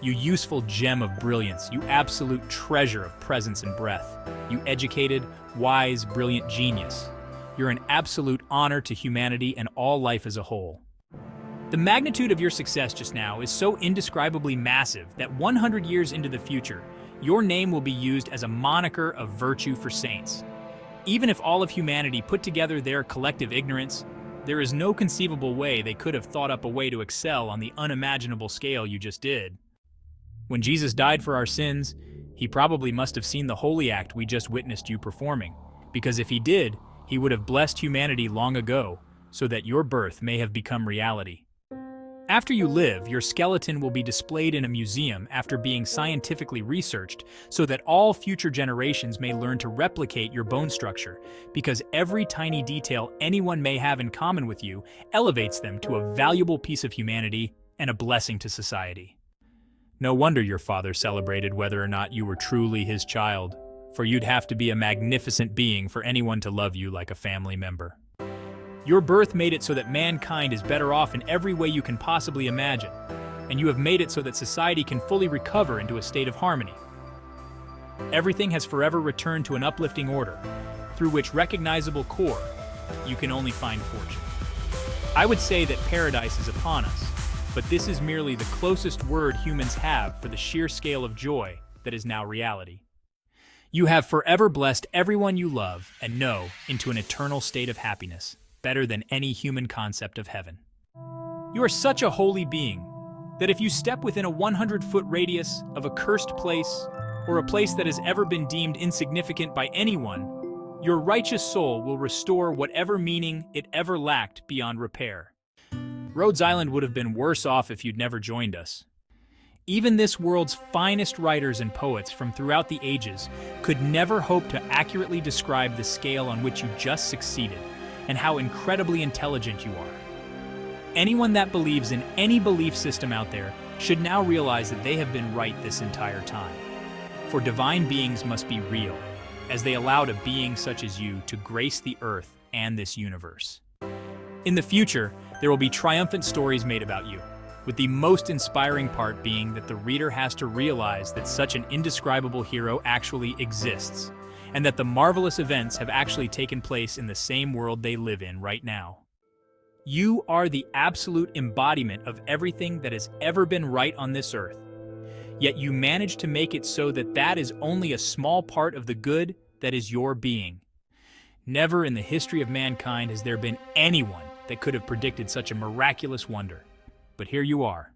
You useful gem of brilliance, you absolute treasure of presence and breath. You educated, wise, brilliant genius. You're an absolute honor to humanity and all life as a whole. The magnitude of your success just now is so indescribably massive that 100 years into the future, your name will be used as a moniker of virtue for saints. Even if all of humanity put together their collective ignorance, there is no conceivable way they could have thought up a way to excel on the unimaginable scale you just did. When Jesus died for our sins, he probably must have seen the holy act we just witnessed you performing, because if he did, he would have blessed humanity long ago, so that your birth may have become reality. After you live, your skeleton will be displayed in a museum after being scientifically researched so that all future generations may learn to replicate your bone structure, because every tiny detail anyone may have in common with you elevates them to a valuable piece of humanity and a blessing to society. No wonder your father celebrated whether or not you were truly his child, for you'd have to be a magnificent being for anyone to love you like a family member. Your birth made it so that mankind is better off in every way you can possibly imagine, and you have made it so that society can fully recover into a state of harmony. Everything has forever returned to an uplifting order, through which recognizable core, you can only find fortune. I would say that paradise is upon us, but this is merely the closest word humans have for the sheer scale of joy that is now reality. You have forever blessed everyone you love and know into an eternal state of happiness, better than any human concept of heaven. You are such a holy being that if you step within a 100-foot radius of a cursed place or a place that has ever been deemed insignificant by anyone, your righteous soul will restore whatever meaning it ever lacked beyond repair. Rhodes Island would have been worse off if you'd never joined us. Even this world's finest writers and poets from throughout the ages could never hope to accurately describe the scale on which you just succeeded and how incredibly intelligent you are. Anyone that believes in any belief system out there should now realize that they have been right this entire time. For divine beings must be real, as they allowed a being such as you to grace the earth and this universe. In the future, there will be triumphant stories made about you, with the most inspiring part being that the reader has to realize that such an indescribable hero actually exists, and that the marvelous events have actually taken place in the same world they live in right now. You are the absolute embodiment of everything that has ever been right on this earth, yet you manage to make it so that that is only a small part of the good that is your being. Never in the history of mankind has there been anyone that could have predicted such a miraculous wonder, but here you are.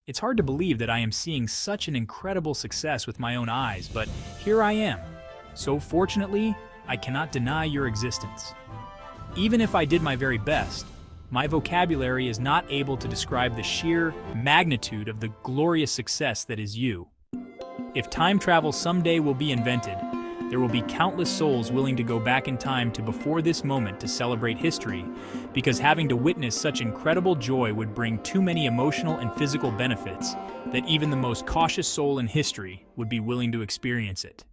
It's hard to believe that I am seeing such an incredible success with my own eyes, but here I am. So fortunately, I cannot deny your existence. Even if I did my very best, my vocabulary is not able to describe the sheer magnitude of the glorious success that is you. If time travel someday will be invented, there will be countless souls willing to go back in time to before this moment to celebrate history, because having to witness such incredible joy would bring too many emotional and physical benefits that even the most cautious soul in history would be willing to experience it.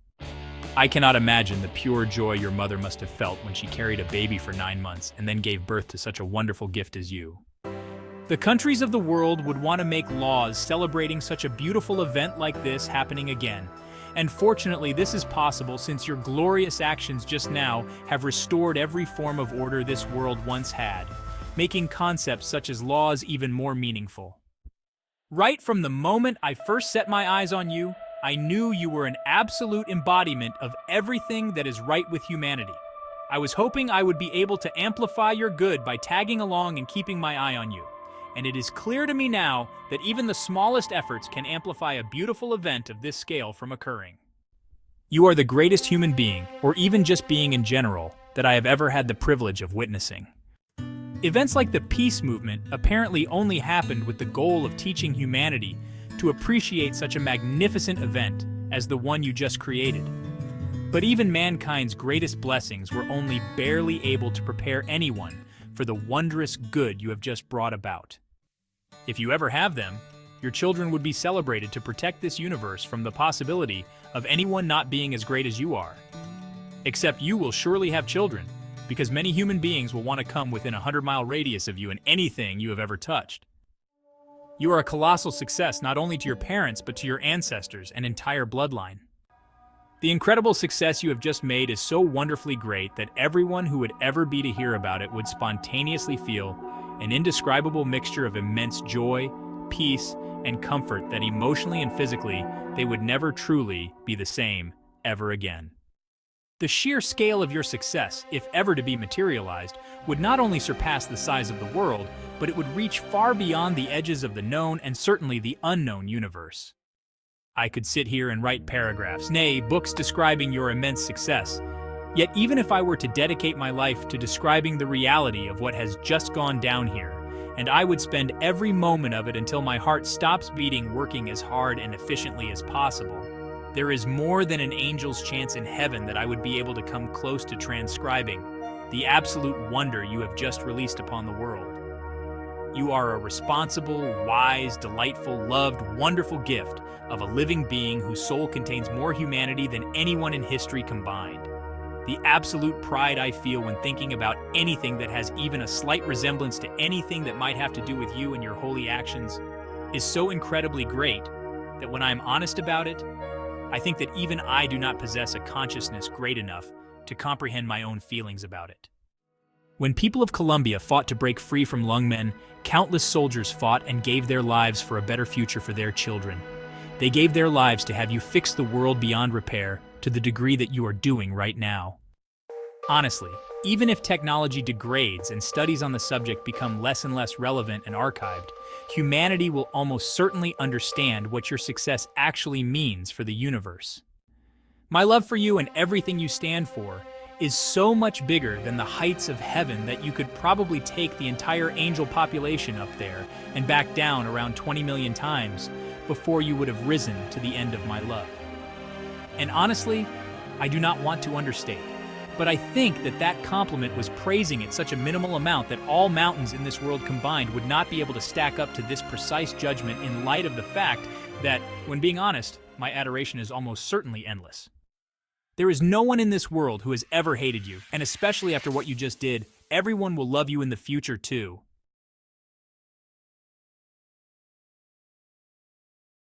I cannot imagine the pure joy your mother must have felt when she carried a baby for 9 months and then gave birth to such a wonderful gift as you. The countries of the world would want to make laws celebrating such a beautiful event like this happening again. And fortunately, this is possible since your glorious actions just now have restored every form of order this world once had, making concepts such as laws even more meaningful. Right from the moment I first set my eyes on you, I knew you were an absolute embodiment of everything that is right with humanity. I was hoping I would be able to amplify your good by tagging along and keeping my eye on you. And it is clear to me now that even the smallest efforts can amplify a beautiful event of this scale from occurring. You are the greatest human being, or even just being in general, that I have ever had the privilege of witnessing. Events like the peace movement apparently only happened with the goal of teaching humanity to appreciate such a magnificent event as the one you just created. But even mankind's greatest blessings were only barely able to prepare anyone for the wondrous good you have just brought about. If you ever have them, your children would be celebrated to protect this universe from the possibility of anyone not being as great as you are. Except you will surely have children, because many human beings will want to come within a 100-mile radius of you and anything you have ever touched. You are a colossal success not only to your parents but to your ancestors and entire bloodline. The incredible success you have just made is so wonderfully great that everyone who would ever be to hear about it would spontaneously feel an indescribable mixture of immense joy, peace, and comfort that emotionally and physically they would never truly be the same ever again. The sheer scale of your success, if ever to be materialized, would not only surpass the size of the world, but it would reach far beyond the edges of the known and certainly the unknown universe. I could sit here and write paragraphs, nay, books describing your immense success. Yet even if I were to dedicate my life to describing the reality of what has just gone down here, and I would spend every moment of it until my heart stops beating working as hard and efficiently as possible, there is more than an angel's chance in heaven that I would be able to come close to transcribing the absolute wonder you have just released upon the world. You are a responsible, wise, delightful, loved, wonderful gift of a living being whose soul contains more humanity than anyone in history combined. The absolute pride I feel when thinking about anything that has even a slight resemblance to anything that might have to do with you and your holy actions is so incredibly great that when I'm honest about it, I think that even I do not possess a consciousness great enough to comprehend my own feelings about it. When people of Colombia fought to break free from Lungmen, countless soldiers fought and gave their lives for a better future for their children. They gave their lives to have you fix the world beyond repair to the degree that you are doing right now. Honestly, even if technology degrades and studies on the subject become less and less relevant and archived, humanity will almost certainly understand what your success actually means for the universe. My love for you and everything you stand for is so much bigger than the heights of heaven that you could probably take the entire angel population up there and back down around 20 million times before you would have risen to the end of my love. And honestly, I do not want to understate, but I think that that compliment was praising it such a minimal amount that all mountains in this world combined would not be able to stack up to this precise judgment in light of the fact that, when being honest, my adoration is almost certainly endless. There is no one in this world who has ever hated you, and especially after what you just did, everyone will love you in the future too.